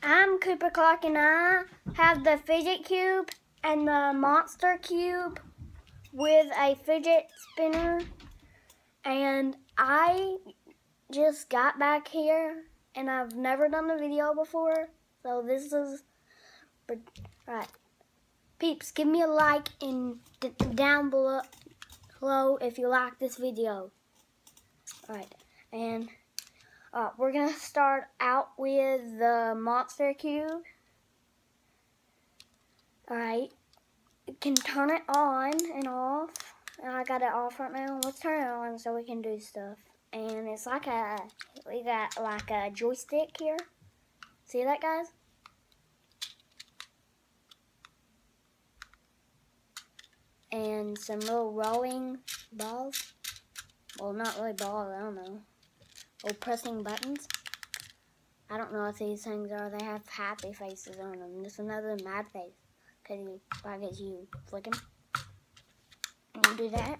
I'm Cooper Clark and I have the Fidget Cube and the Monster Cube with a fidget spinner, and I just got back here and I've never done a video before, so this is right. Peeps, give me a like and down below if you like this video. Alright, and we're going to start out with the Monster Cube. Alright, you can turn it on and off. And I got it off right now. Let's turn it on so we can do stuff. And it's like we got like a joystick here. See that, guys? And some little rolling balls. Well, not really balls, I don't know. Or pressing buttons. I don't know what these things are. They have happy faces on them. This is another mad face. Because I guess you flick them. And you do that.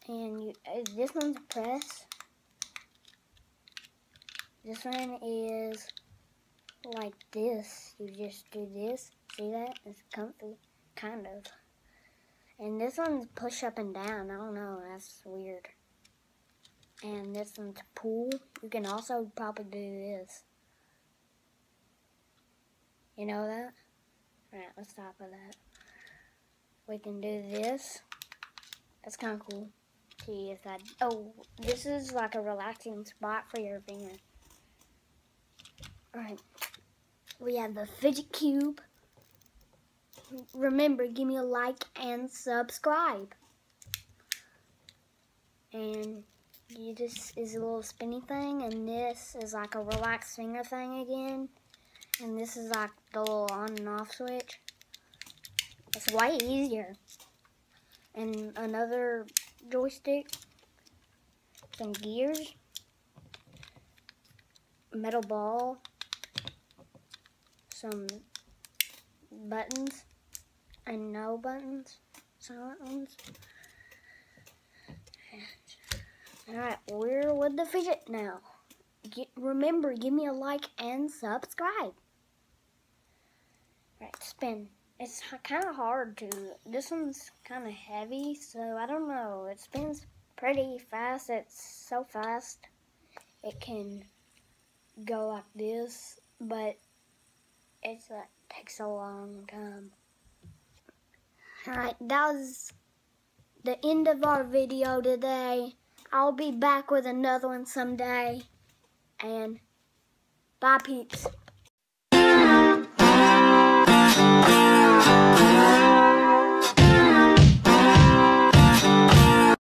And this one's a press. This one is like this. You just do this. See that? It's comfy. Kind of. And this one's push up and down. I don't know. That's weird. And this one's pull. You can also probably do this. You know that? Alright, let's stop with that. We can do this. That's kind of cool. See if that. Oh, this is like a relaxing spot for your finger. Alright. We have the Fidget Cube. Remember, give me a like and subscribe. And this is a little spinny thing, and this is like a relaxed finger thing again. And this is like the little on and off switch. It's way easier. And another joystick, some gears, metal ball, some buttons, and no buttons, silent ones. Alright, we're with the fidget now. Remember, give me a like and subscribe. Alright, spin. It's kind of hard to. This one's kind of heavy, so I don't know. It spins pretty fast. It's so fast. It can go like this, but it takes a long time. Alright, that was the end of our video today. I'll be back with another one someday. And bye, peeps.